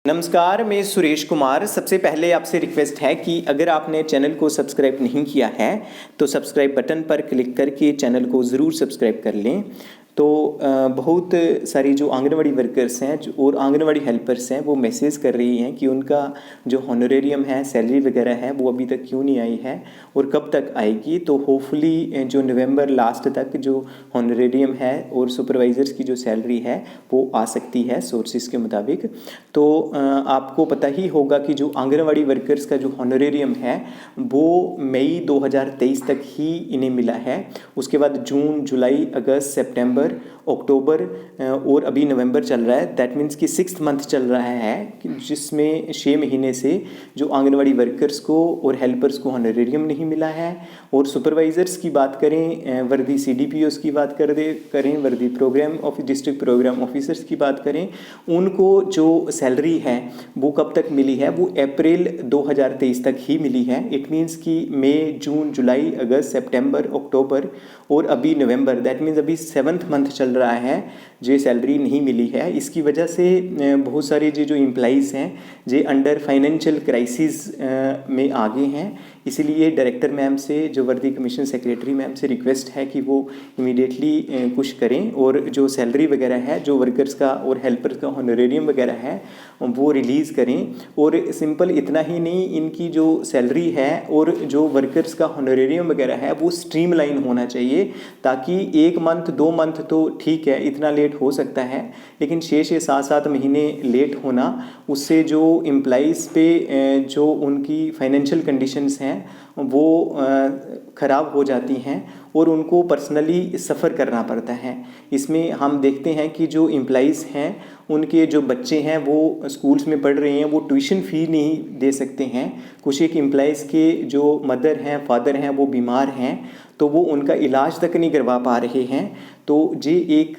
नमस्कार, मैं सुरेश कुमार। सबसे पहले आपसे रिक्वेस्ट है कि अगर आपने चैनल को सब्सक्राइब नहीं किया है तो सब्सक्राइब बटन पर क्लिक करके चैनल को ज़रूर सब्सक्राइब कर लें। तो बहुत सारी जो आंगनवाड़ी वर्कर्स हैं और आंगनवाड़ी हेल्पर्स हैं वो मैसेज कर रही हैं कि उनका जो हॉनोरेरियम है, सैलरी वगैरह है, वो अभी तक क्यों नहीं आई है और कब तक आएगी। तो होपफुली जो नवंबर लास्ट तक जो हॉनोरेरियम है और सुपरवाइज़र्स की जो सैलरी है वो आ सकती है सोर्सेज के मुताबिक। तो आपको पता ही होगा कि जो आंगनवाड़ी वर्कर्स का जो हॉनोरेरियम है वो मई 2023 तक ही इन्हें मिला है। उसके बाद जून, जुलाई, अगस्त, सितंबर, अक्टूबर और अभी नवंबर चल रहा है। दैट मीन्स कि 6th मंथ चल रहा है जिसमें 6 महीने से जो आंगनवाड़ी वर्कर्स को और हेल्पर्स को हॉनोरेरियम नहीं मिला है। और सुपरवाइज़र्स की बात करें, वर्दी CDPOs की बात करें, वर्दी programme office, district programme officers की बात करें, उनको जो सैलरी है वो कब तक मिली है, वो अप्रैल 2023 तक ही मिली है। इट मीन्स कि मई, जून, जुलाई, अगस्त, सितंबर, अक्टूबर और अभी नवंबर, दैट मीन्स अभी 7th मंथ चल रहा है जो सैलरी नहीं मिली है। इसकी वजह से बहुत सारे जो एम्प्लॉइज़ हैं जो अंडर फाइनेंशियल क्राइसिस में आ गए हैं। इसीलिए डायरेक्टर मैम से, जो वर्दी कमीशन सेक्रेटरी मैम से रिक्वेस्ट है कि वो इमीडिएटली कुछ करें और जो सैलरी वगैरह है, जो वर्कर्स का और हेल्पर्स का हॉनोरेरियम वगैरह है वो रिलीज़ करें। और सिंपल इतना ही नहीं, इनकी जो सैलरी है और जो वर्कर्स का हॉनोरेरियम वगैरह है वो स्ट्रीमलाइन होना चाहिए, ताकि 1 मंथ 2 मंथ तो ठीक है, इतना लेट हो सकता है, लेकिन 6 7 महीने लेट होना उससे जो एम्प्लॉइज़ पे जो उनकी फाइनेंशियल कंडीशंस हैं वो ख़राब हो जाती हैं और उनको पर्सनली सफ़र करना पड़ता है। इसमें हम देखते हैं कि जो एम्प्लॉइज़ हैं उनके जो बच्चे हैं वो स्कूल्स में पढ़ रहे हैं, वो ट्यूशन फ़ी नहीं दे सकते हैं। कुछ एक एम्प्लॉइज़ के जो मदर हैं, फादर हैं, वो बीमार हैं तो वो उनका इलाज तक नहीं करवा पा रहे हैं। तो ये एक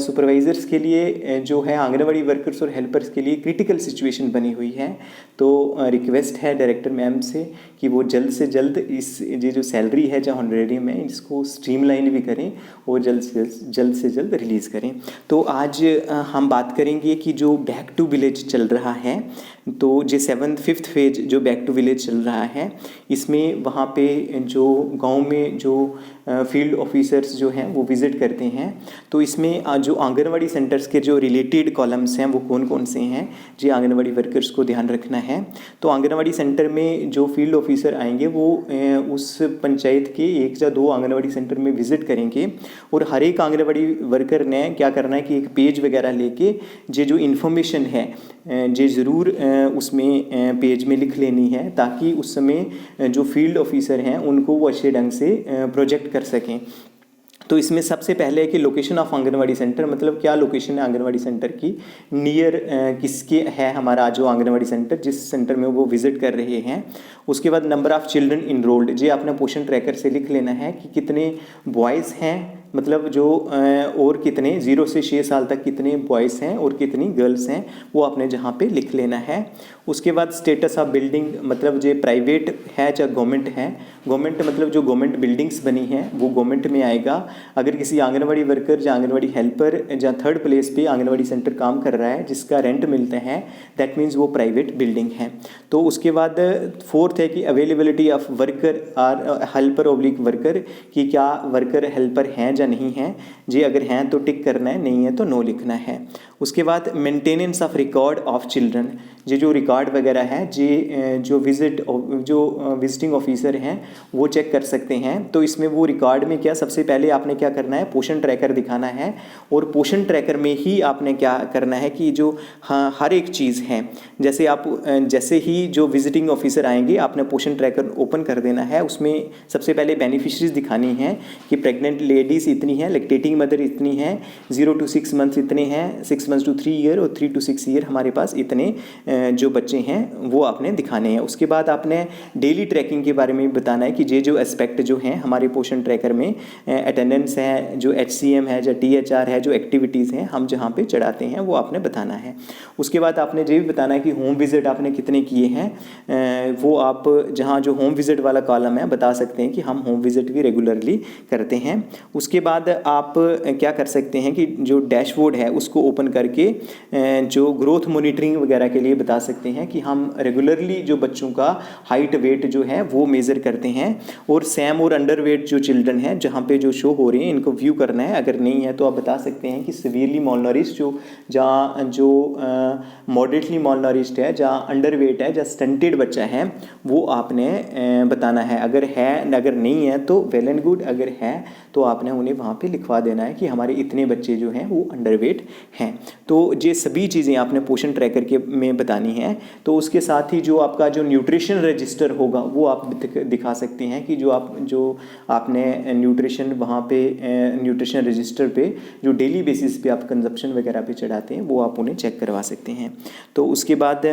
सुपरवाइज़र्स के लिए जो है, आंगनवाड़ी वर्कर्स और हेल्पर्स के लिए क्रिटिकल सिचुएशन बनी हुई है। तो रिक्वेस्ट है डायरेक्टर मैम से कि वो जल्द से जल्द इस ये जो सैलरी है, जो हॉनोरेरियम है, इसको स्ट्रीमलाइन भी करें और जल्द से जल्द रिलीज़ करें। तो आज हम बात करेंगे कि जो बैक टू विलेज चल रहा है, तो जो 5th फेज जो बैक टू विलेज चल रहा है, इसमें वहाँ पे जो गांव में जो फील्ड ऑफिसर्स जो हैं वो विज़िट करते हैं। तो इसमें जो आंगनवाड़ी सेंटर्स के जो रिलेटेड कॉलम्स हैं वो कौन कौन से हैं, जो आंगनवाड़ी वर्कर्स को ध्यान रखना है। तो आंगनवाड़ी सेंटर में जो फील्ड ऑफिसर आएंगे वो उस पंचायत के 1 या 2 आंगनवाड़ी सेंटर में विज़िट करेंगे और हर एक आंगनवाड़ी वर्कर ने क्या करना है कि एक पेज वगैरह लेके जो इन्फॉर्मेशन है जो ज़रूर उसमें पेज में लिख लेनी है, ताकि उस समय जो फील्ड ऑफिसर हैं उनको वो अच्छे ढंग से प्रोजेक्ट कर सकें। तो इसमें सबसे पहले है कि लोकेशन ऑफ आंगनवाड़ी सेंटर, मतलब क्या लोकेशन है आंगनवाड़ी सेंटर की, नियर किसके है हमारा जो आंगनवाड़ी सेंटर, जिस सेंटर में वो विज़िट कर रहे हैं। उसके बाद नंबर ऑफ़ चिल्ड्रन इनरोल्ड, जो आपने पोषण ट्रैकर से लिख लेना है कि कितने बॉयज़ हैं, मतलब जो और कितने 0 से 6 साल तक कितने बॉयज़ हैं और कितनी गर्ल्स हैं, वो आपने जहाँ पे लिख लेना है। उसके बाद स्टेटस ऑफ बिल्डिंग, मतलब जो प्राइवेट है चाहे गवर्नमेंट है, गवर्नमेंट मतलब जो गवर्नमेंट बिल्डिंग्स बनी हैं वो गवर्नमेंट में आएगा। अगर किसी आंगनवाड़ी वर्कर या आंगनवाड़ी हेल्पर या 3rd प्लेस पे आंगनवाड़ी सेंटर काम कर रहा है जिसका रेंट मिलता है, दैट मीन्स वो प्राइवेट बिल्डिंग है। तो उसके बाद 4th है कि अवेलेबिलिटी ऑफ वर्कर और हेल्पर ऑब्लिक वर्कर, कि क्या वर्कर हेल्पर हैं या नहीं है। जी अगर हैं तो टिक करना है, नहीं है तो नो लिखना है। उसके बाद maintenance of record of children, जो रिकॉर्ड वगैरह है जो विजिटिंग ऑफिसर हैं वो चेक कर सकते हैं। तो इसमें वो रिकॉर्ड में क्या, सबसे पहले आपने क्या करना है, पोषण ट्रैकर दिखाना है। और पोषण ट्रैकर में ही आपने क्या करना है कि जो हर एक चीज़ है, जैसे ही जो विजिटिंग ऑफिसर आएंगे आपने पोषण ट्रैकर ओपन कर देना है। उसमें सबसे पहले बेनिफिशरीज दिखानी है कि प्रेग्नेंट लेडीज़ इतनी है, लैक्टेटिंग मदर इतनी है, 0 to 6 मंथ्स इतने हैं, 6 months to 3 year और 3 to 6 year हमारे पास इतने जो बच्चे हैं वो आपने दिखाने हैं। उसके बाद आपने डेली ट्रैकिंग के बारे में बताना है कि जो एस्पेक्ट जो हैं हमारे पोषण ट्रैकर में, अटेंडेंस है, जो HCM है, जो THR है, जो एक्टिविटीज़ हैं हम जहाँ पे चढ़ाते हैं वो आपने बताना है। उसके बाद आपने ये भी बताना है कि होम विज़िट आपने कितने किए हैं, वो आप जहाँ जो होम विज़िट वाला कॉलम है बता सकते हैं कि हम होम विज़िट भी रेगुलरली करते हैं। उसके बाद आप क्या कर सकते हैं कि जो डैशबोर्ड है उसको ओपन करके जो ग्रोथ मॉनिटरिंग वगैरह के लिए बता सकते हैं कि हम रेगुलरली जो बच्चों का हाइट वेट जो है वो मेज़र करते हैं। और सैम और अंडर वेट जो चिल्ड्रन हैं जहाँ पे जो शो हो रही हैं इनको व्यू करना है, अगर नहीं है तो आप बता सकते हैं कि सीवियरली मॉलनरिश्ड जो जहाँ जो मॉडरेटली मॉलनरिश्ड है, जहाँ अंडर वेट है, जहाँ स्टंटेड बच्चा है वो आपने बताना है। अगर है, अगर नहीं है तो वेल एंड गुड, अगर है तो आपने उन्हें वहाँ पे लिखवा देना है कि हमारे इतने बच्चे जो हैं वो अंडर वेट हैं। तो ये सभी चीज़ें आपने पोषण ट्रैकर के में बतानी है। तो उसके साथ ही जो आपका जो न्यूट्रिशन रजिस्टर होगा वो आप दिखा सकते हैं कि जो आपने न्यूट्रिशन वहाँ पे न्यूट्रिशन रजिस्टर पे जो डेली बेसिस पे आप कंजप्शन वगैरह पे चढ़ाते हैं वो आप उन्हें चेक करवा सकते हैं। तो उसके बाद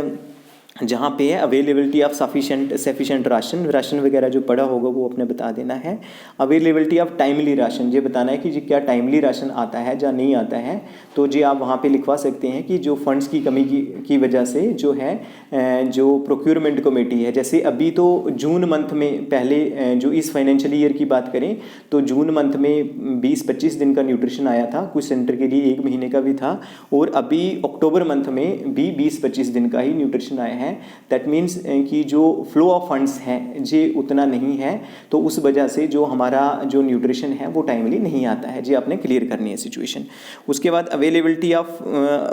जहाँ पे है अवेलेबिलिटी ऑफ सफिशेंट राशन वगैरह जो पड़ा होगा वो अपने बता देना है। अवेलेबिलिटी ऑफ टाइमली राशन, ये बताना है कि जी क्या टाइमली राशन आता है या नहीं आता है। तो जी आप वहाँ पे लिखवा सकते हैं कि जो फंड्स की कमी की वजह से जो है जो प्रोक्योरमेंट कमेटी है, जैसे अभी तो जून मंथ में पहले जो इस फाइनेंशियल ईयर की बात करें तो जून मंथ में 20-25 दिन का न्यूट्रिशन आया था, कुछ सेंटर के लिए 1 महीने का भी था, और अभी अक्टूबर मंथ में भी 20-25 दिन का ही न्यूट्रिशन आया है। दैट मीन्स कि जो फ्लो ऑफ फंड्स हैं जी उतना नहीं है, तो उस वजह से जो हमारा जो न्यूट्रिशन है वो टाइमली नहीं आता है। जी आपने क्लियर करनी है सिचुएशन। उसके बाद अवेलेबिलिटी ऑफ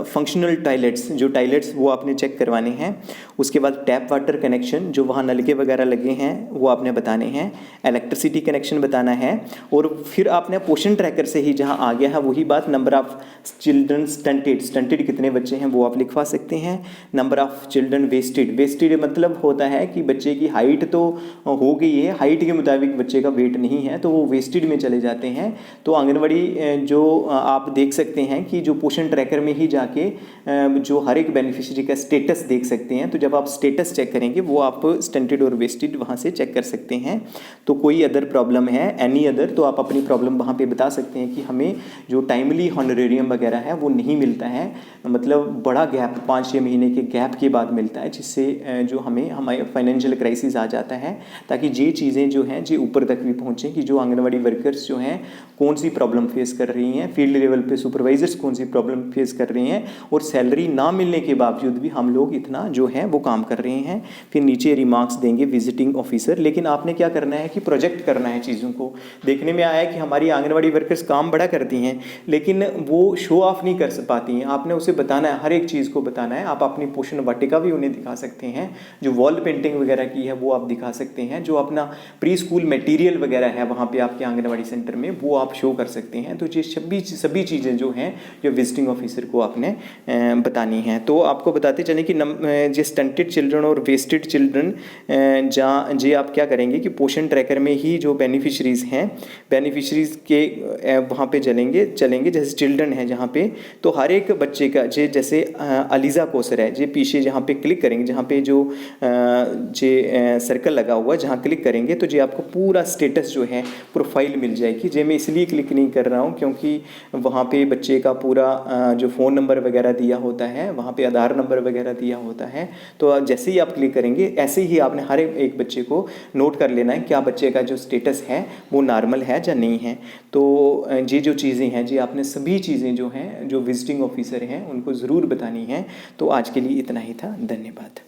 फंक्शनल टॉयलेट्स, जो टॉयलेट्स वो आपने चेक करवाने हैं। उसके बाद टैप वाटर कनेक्शन, जो वहाँ नलके वगैरह लगे हैं वो आपने बताने हैं। इलेक्ट्रिसिटी कनेक्शन बताना है। और फिर आपने पोषण ट्रैकर से ही जहाँ आ गया है वही बात, नंबर ऑफ चिल्ड्रन स्टंटेड कितने बच्चे हैं वो आप लिखवा सकते हैं। नंबर ऑफ चिल्ड्रन वेस्टेड मतलब होता है कि बच्चे की हाइट तो हो गई है, हाइट के मुताबिक बच्चे का वेट नहीं है तो वो वेस्टेड में चले जाते हैं। तो आंगनवाड़ी जो आप देख सकते हैं कि जो पोषण ट्रैकर में ही जाके जो हर एक बेनिफिशियरी का स्टेटस देख सकते हैं। तो जब आप स्टेटस चेक करेंगे वो आप स्टंटेड और वेस्टेड वहाँ से चेक कर सकते हैं। तो कोई अदर प्रॉब्लम है एनी अदर तो आप अपनी प्रॉब्लम वहाँ पे बता सकते हैं कि हमें जो टाइमली हॉनरेरियम वगैरह है वो नहीं मिलता है, मतलब बड़ा गैप 5-6 महीने के गैप के बाद मिलता है, जिससे जो हमारे फाइनेंशियल क्राइसिस आ जाता है। ताकि ये चीज़ें जो हैं जी ऊपर तक भी पहुँचें कि जो आंगनवाड़ी वर्कर्स जो हैं कौन सी प्रॉब्लम फेस कर रही हैं, फील्ड लेवल पे सुपरवाइजर्स कौन सी प्रॉब्लम फेस कर रही हैं, और सैलरी ना मिलने के बावजूद भी हम लोग इतना जो है वो काम कर रहे हैं। फिर नीचे रिमार्क्स देंगे विजिटिंग ऑफिसर। लेकिन आपने क्या करना है कि प्रोजेक्ट करना है चीज़ों को। देखने में आया है कि हमारी आंगनवाड़ी वर्कर्स काम बड़ा करती हैं लेकिन वो शो ऑफ नहीं कर पाती हैं। आपने उसे बताना है, हर एक चीज़ को बताना है। आप अपनी पोषण वाटिका भी उन्हें दिखा सकते हैं, जो वॉल पेंटिंग वगैरह की है वो आप दिखा सकते हैं, जो अपना प्री स्कूल मटेरियल वगैरह है वहाँ पे आपके आंगनवाड़ी सेंटर में वो आप शो कर सकते हैं। तो ये सभी चीज़ें जो हैं जो विजिटिंग ऑफिसर को आपने बतानी है। तो आपको बताते चलें कि जो स्टंटेड चिल्ड्रन और वेस्टेड चिल्ड्रन जहाँ जी आप क्या करेंगे कि पोषण ट्रैकर में ही जो बेनिफिशरीज़ हैं, बेनिफिशरीज़ के वहाँ पे चलेंगे जैसे चिल्ड्रन है जहाँ पे, तो हर एक बच्चे का जैसे अलीज़ा कोसर है जी, पीछे जहाँ पे क्लिक करेंगे, जहाँ पे जो सर्कल लगा हुआ है जहाँ क्लिक करेंगे तो जी आपको पूरा स्टेटस जो है प्रोफाइल मिल जाएगी। जी मैं इसलिए क्लिक नहीं कर रहा हूँ क्योंकि वहाँ पे बच्चे का पूरा जो फ़ोन नंबर वगैरह दिया होता है, वहाँ पे आधार नंबर वगैरह दिया होता है। तो जैसे ही आप क्लिक करेंगे ऐसे ही आपने हर एक बच्चे को नोट कर लेना है क्या बच्चे का जो स्टेटस है वो नॉर्मल है या नहीं है। तो ये जो चीज़ें हैं जी आपने सभी चीज़ें जो हैं जो विजिटिंग ऑफिसर हैं उनको ज़रूर बतानी है। तो आज के लिए इतना ही था, धन्यवाद।